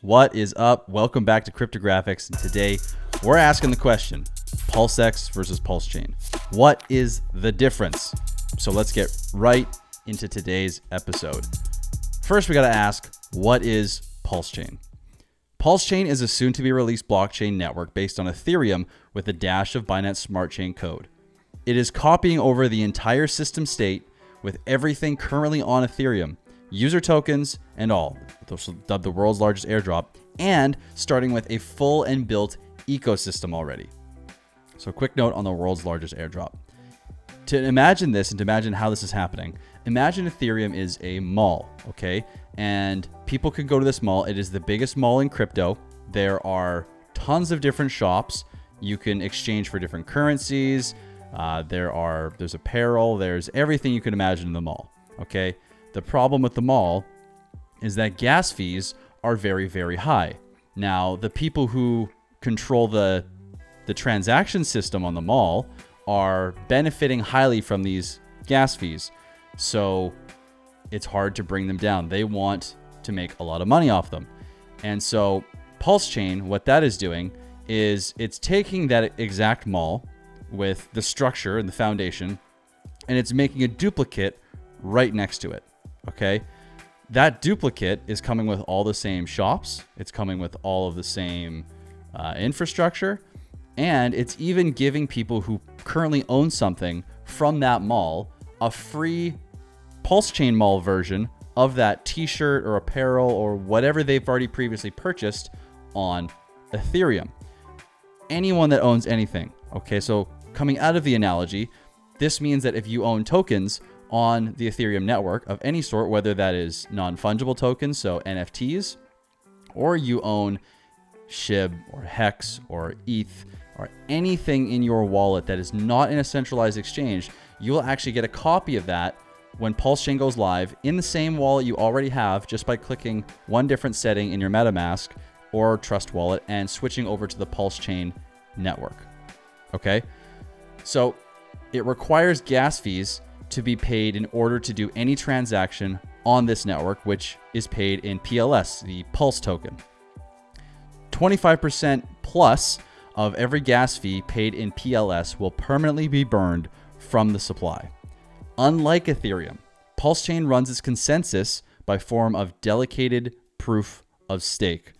What is up? Welcome back to Cryptographics, and today we're asking the question, PulseX versus Pulsechain. What is the difference? So let's get right into today's episode. First, we got to ask, what is Pulsechain? Pulsechain is a soon-to-be-released blockchain network based on Ethereum with a dash of Binance Smart Chain code. It is copying over the entire system state with everything currently on Ethereum, user tokens and all, dubbed the world's largest airdrop, and starting with a full and built ecosystem already. So quick note on the world's largest airdrop. To imagine this and to imagine how this is happening, imagine Ethereum is a mall, okay? And people can go to this mall. It is the biggest mall in crypto. There are tons of different shops. You can exchange for different currencies. There's apparel. There's everything you can imagine in the mall, okay? The problem with the mall is that gas fees are very, very high. Now, the people who control the transaction system on the mall are benefiting highly from these gas fees. So it's hard to bring them down. They want to make a lot of money off them. And so Pulsechain, what that is doing is it's taking that exact mall with the structure and the foundation, and it's making a duplicate right next to it. Okay, that duplicate is coming with all the same shops. It's coming with all of the same infrastructure. And it's even giving people who currently own something from that mall a free Pulsechain mall version of that t-shirt or apparel or whatever they've already previously purchased on Ethereum. Anyone that owns anything. Okay, so coming out of the analogy, this means that if you own tokens on the Ethereum network of any sort, whether that is non-fungible tokens, so NFTs, or you own SHIB or HEX or ETH or anything in your wallet that is not in a centralized exchange, you will actually get a copy of that when Pulsechain goes live in the same wallet you already have, just by clicking one different setting in your MetaMask or Trust Wallet and switching over to the Pulsechain network. Okay? So it requires gas fees to be paid in order to do any transaction on this network, which is paid in PLS, the Pulse token. 25% plus of every gas fee paid in PLS will permanently be burned from the supply. Unlike Ethereum, Pulsechain runs its consensus by form of delegated proof of stake.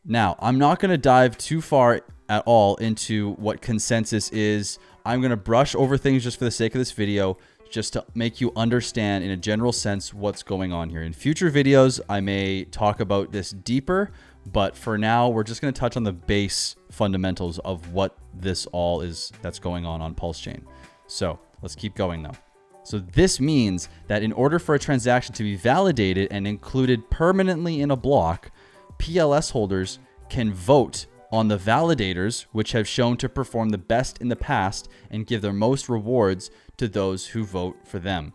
Now, I'm not going to dive too far at all into what consensus is. I'm going to brush over things just for the sake of this video, just to make you understand in a general sense what's going on here. In future videos, I may talk about this deeper, but for now, we're just going to touch on the base fundamentals of what this all is that's going on Pulsechain. So let's keep going though. So this means that in order for a transaction to be validated and included permanently in a block, PLS holders can vote on the validators which have shown to perform the best in the past and give their most rewards to those who vote for them.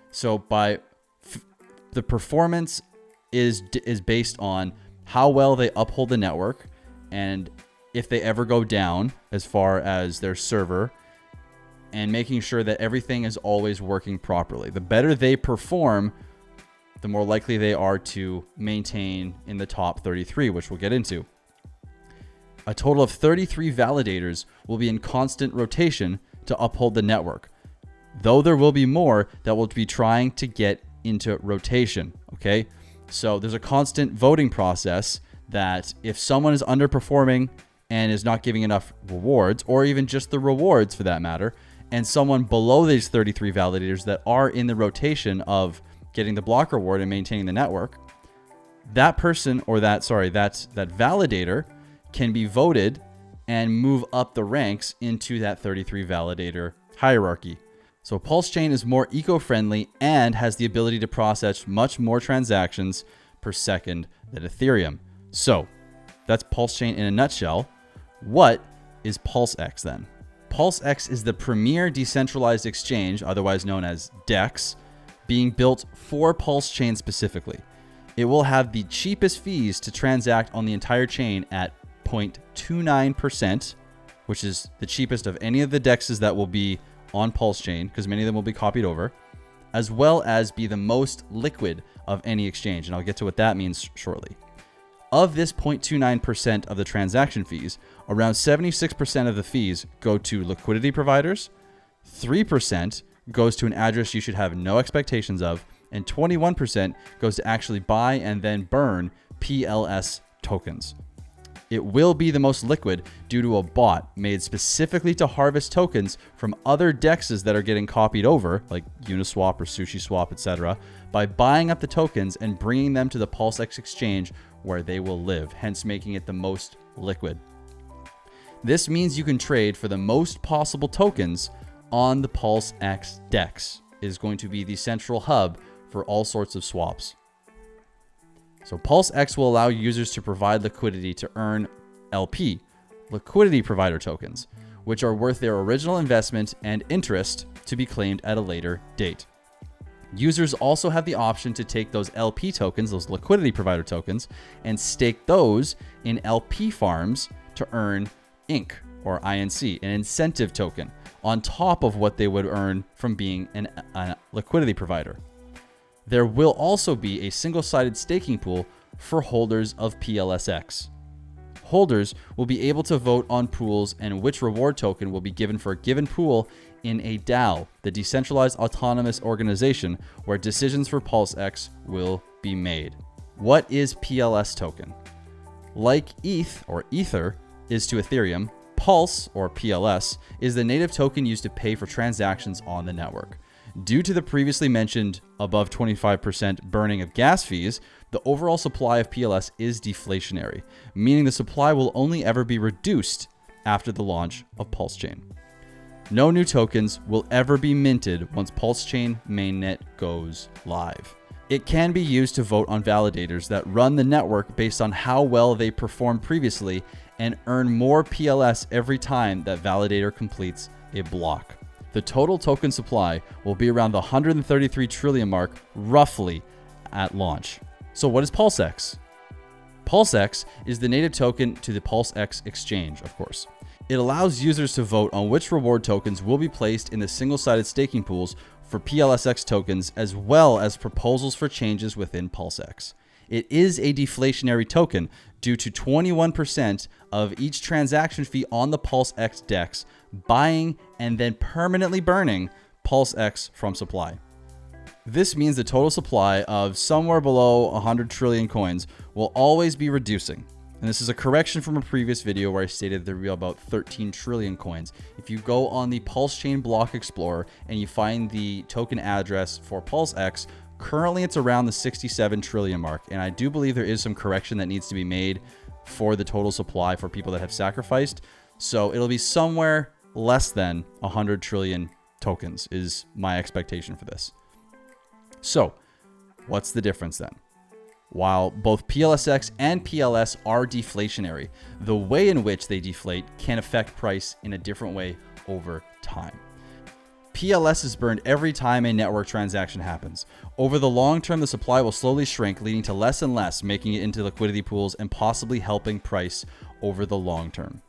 So the performance is based on how well they uphold the network, and if they ever go down as far as their server, and making sure that everything is always working properly. The better they perform, the more likely they are to maintain in the top 33, which we'll get into. A total of 33 validators will be in constant rotation to uphold the network, though there will be more that will be trying to get into rotation, okay? So there's a constant voting process that if someone is underperforming and is not giving enough rewards, or even just the rewards for that matter, and someone below these 33 validators that are in the rotation of getting the block reward and maintaining the network, that person or that validator can be voted and move up the ranks into that 33 validator hierarchy. So Pulsechain is more eco-friendly and has the ability to process much more transactions per second than Ethereum. So that's Pulsechain in a nutshell. What is PulseX then? PulseX is the premier decentralized exchange, otherwise known as DEX, being built for Pulsechain specifically. It will have the cheapest fees to transact on the entire chain at 0.29%, which is the cheapest of any of the DEXs that will be on Pulsechain, because many of them will be copied over, as well as be the most liquid of any exchange. And I'll get to what that means shortly. Of this 0.29% of the transaction fees, around 76% of the fees go to liquidity providers, 3% goes to an address you should have no expectations of, and 21% goes to actually buy and then burn PLS tokens. It will be the most liquid due to a bot made specifically to harvest tokens from other DEXs that are getting copied over, like Uniswap or SushiSwap, etc., by buying up the tokens and bringing them to the PulseX exchange where they will live, hence making it the most liquid. This means you can trade for the most possible tokens on the PulseX DEX. It is going to be the central hub for all sorts of swaps. So PulseX will allow users to provide liquidity to earn LP, liquidity provider tokens, which are worth their original investment and interest to be claimed at a later date. Users also have the option to take those LP tokens, those liquidity provider tokens, and stake those in LP farms to earn INC or INC, an incentive token, on top of what they would earn from being a liquidity provider. There will also be a single-sided staking pool for holders of PLSX. Holders will be able to vote on pools and which reward token will be given for a given pool in a DAO, the Decentralized Autonomous Organization, where decisions for PulseX will be made. What is PLS token? Like ETH or Ether is to Ethereum, Pulse or PLS is the native token used to pay for transactions on the network. Due to the previously mentioned above 25% burning of gas fees, the overall supply of PLS is deflationary, meaning the supply will only ever be reduced after the launch of Pulsechain. No new tokens will ever be minted once Pulsechain mainnet goes live. It can be used to vote on validators that run the network based on how well they performed previously and earn more PLS every time that validator completes a block. The total token supply will be around the 133 trillion mark roughly at launch. So what is PulseX? PulseX is the native token to the PulseX exchange, of course. It allows users to vote on which reward tokens will be placed in the single-sided staking pools for PLSX tokens, as well as proposals for changes within PulseX. It is a deflationary token due to 21% of each transaction fee on the PulseX DEX buying and then permanently burning PulseX from supply. This means the total supply of somewhere below 100 trillion coins will always be reducing. And this is a correction from a previous video where I stated there will be about 13 trillion coins. If you go on the Pulsechain Block Explorer and you find the token address for PulseX, currently it's around the 67 trillion mark. And I do believe there is some correction that needs to be made for the total supply for people that have sacrificed. So it'll be somewhere less than 100 trillion tokens is my expectation for this. So what's the difference then? While both PLSX and PLS are deflationary, the way in which they deflate can affect price in a different way over time. PLS is burned every time a network transaction happens. Over the long term, the supply will slowly shrink, leading to less and less, making it into liquidity pools and possibly helping price over the long term.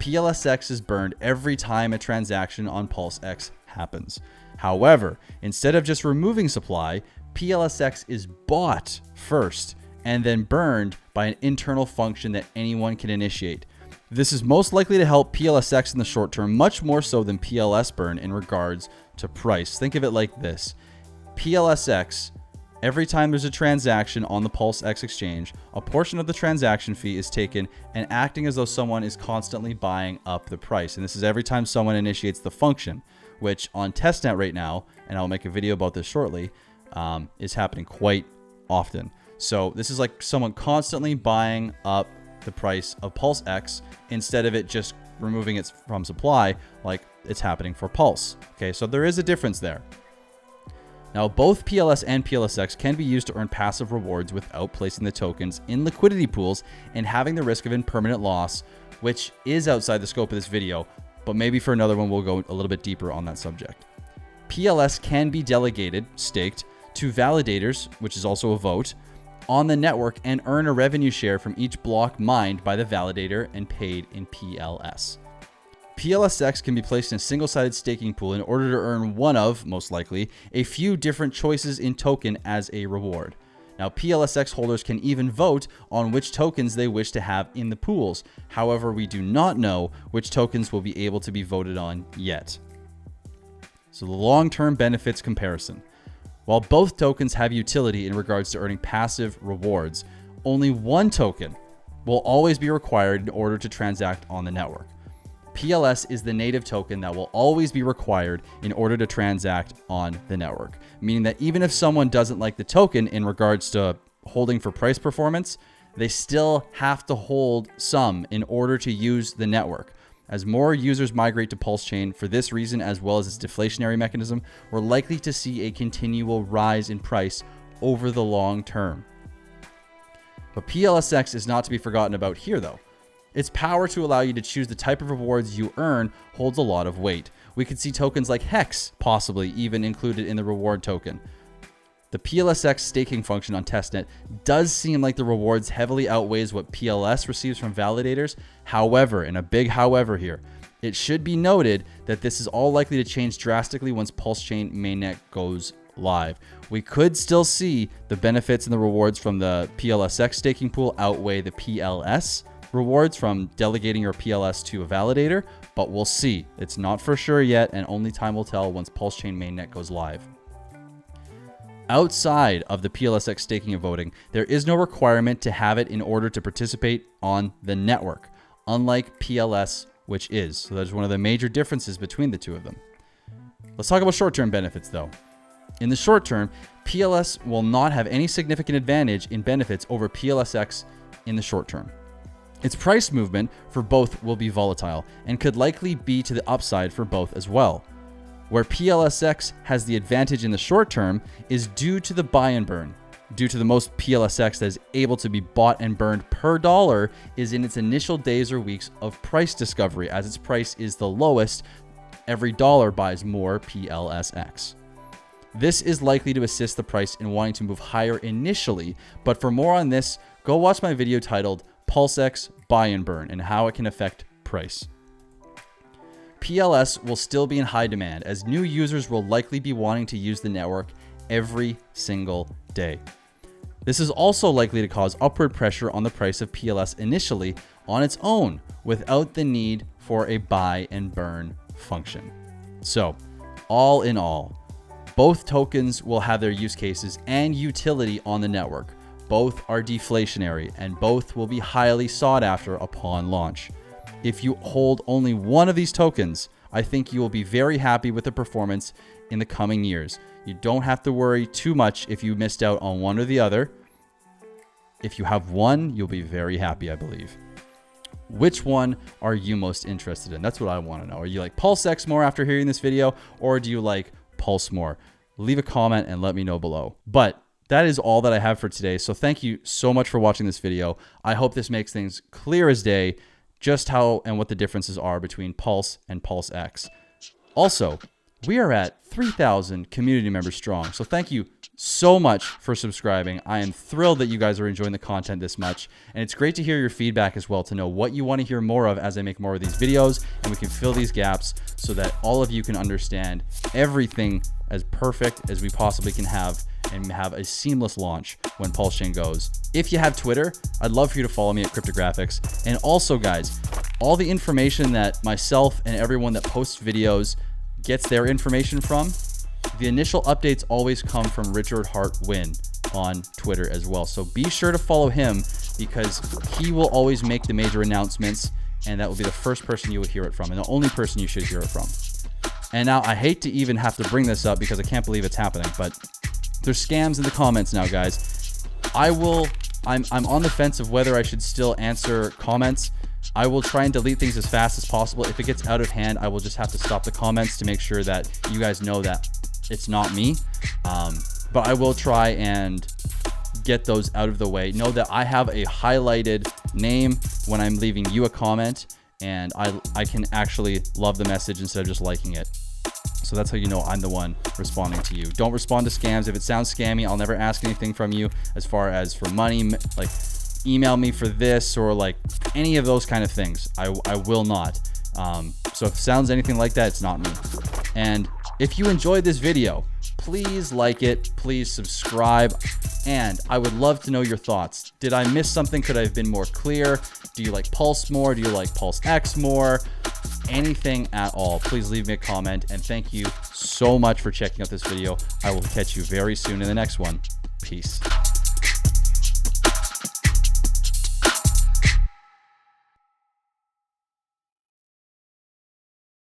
PLSX is burned every time a transaction on PulseX happens. However, instead of just removing supply, PLSX is bought first and then burned by an internal function that anyone can initiate. This is most likely to help PLSX in the short term, much more so than PLS burn in regards to price. Think of it like this. PLSX, every time there's a transaction on the PulseX exchange, a portion of the transaction fee is taken and acting as though someone is constantly buying up the price. And this is every time someone initiates the function, which on testnet right now, and I'll make a video about this shortly, is happening quite often. So this is like someone constantly buying up the price of PulseX instead of it just removing it from supply like it's happening for Pulse. Okay, so there is a difference there. Now, both PLS and PLSX can be used to earn passive rewards without placing the tokens in liquidity pools and having the risk of impermanent loss, which is outside the scope of this video, but maybe for another one we'll go a little bit deeper on that subject. PLS can be delegated, staked, to validators, which is also a vote, on the network and earn a revenue share from each block mined by the validator and paid in PLS. PLSX can be placed in a single-sided staking pool in order to earn one of, most likely, a few different choices in token as a reward. Now, PLSX holders can even vote on which tokens they wish to have in the pools. However, we do not know which tokens will be able to be voted on yet. So the long-term benefits comparison. While both tokens have utility in regards to earning passive rewards, only one token will always be required in order to transact on the network. PLS is the native token that will always be required in order to transact on the network, meaning that even if someone doesn't like the token in regards to holding for price performance, they still have to hold some in order to use the network. As more users migrate to Pulsechain for this reason, as well as its deflationary mechanism, we're likely to see a continual rise in price over the long term. But PLSX is not to be forgotten about here though. Its power to allow you to choose the type of rewards you earn holds a lot of weight. We could see tokens like Hex possibly even included in the reward token. The PLSX staking function on testnet does seem like the rewards heavily outweighs what PLS receives from validators. However, and a big however here, it should be noted that this is all likely to change drastically once Pulsechain mainnet goes live. We could still see the benefits and the rewards from the PLSX staking pool outweigh the PLS rewards from delegating your PLS to a validator, but we'll see. It's not for sure yet, and only time will tell once Pulsechain mainnet goes live. Outside of the PLSX staking and voting, there is no requirement to have it in order to participate on the network, unlike PLS, which is. So that's one of the major differences between the two of them. Let's talk about short-term benefits though. In the short term, PLS will not have any significant advantage in benefits over PLSX in the short term. Its price movement for both will be volatile and could likely be to the upside for both as well. Where PLSX has the advantage in the short term is due to the buy and burn. Due to the most PLSX that is able to be bought and burned per dollar is in its initial days or weeks of price discovery. As its price is the lowest, every dollar buys more PLSX. This is likely to assist the price in wanting to move higher initially, but for more on this, go watch my video titled PulseX Buy and Burn and how it can affect price. PLS will still be in high demand as new users will likely be wanting to use the network every single day. This is also likely to cause upward pressure on the price of PLS initially on its own without the need for a buy and burn function. So, all in all, both tokens will have their use cases and utility on the network. Both are deflationary and both will be highly sought after upon launch. If you hold only one of these tokens, I think you will be very happy with the performance in the coming years. You don't have to worry too much if you missed out on one or the other. If you have one, you'll be very happy, I believe. Which one are you most interested in? That's what I want to know. Are you like PulseX more after hearing this video, or do you like Pulse more? Leave a comment and let me know below. But that is all that I have for today. So thank you so much for watching this video. I hope this makes things clear as day, just how and what the differences are between Pulse and PulseX. Also, we are at 3,000 community members strong. So thank you so much for subscribing. I am thrilled that you guys are enjoying the content this much. And it's great to hear your feedback as well, to know what you want to hear more of as I make more of these videos, and we can fill these gaps so that all of you can understand everything as perfect as we possibly can have and have a seamless launch when Pulsechain goes. If you have Twitter, I'd love for you to follow me at Cryptographics. And also, guys, all the information that myself and everyone that posts videos gets their information from, the initial updates always come from Richard Hart Wynn on Twitter as well. So be sure to follow him because he will always make the major announcements, and that will be the first person you would hear it from and the only person you should hear it from. And now I hate to even have to bring this up because I can't believe it's happening, but there's scams in the comments now, guys. I'm on the fence of whether I should still answer comments. I will try and delete things as fast as possible. If it gets out of hand, I will just have to stop the comments to make sure that you guys know that it's not me. But I will try and get those out of the way. Know that I have a highlighted name when I'm leaving you a comment, and I can actually love the message instead of just liking it. So that's how you know I'm the one responding to you. Don't respond to scams. If it sounds scammy, I'll never ask anything from you as far as for money, like email me for this or like any of those kind of things. I will not. So if it sounds anything like that, it's not me. And if you enjoyed this video, please like it, please subscribe, and I would love to know your thoughts. Did I miss something? Could I have been more clear? Do you like Pulse more? Do you like PulseX more? Anything at all, please leave me a comment, and thank you so much for checking out this video. I will catch you very soon in the next one. Peace.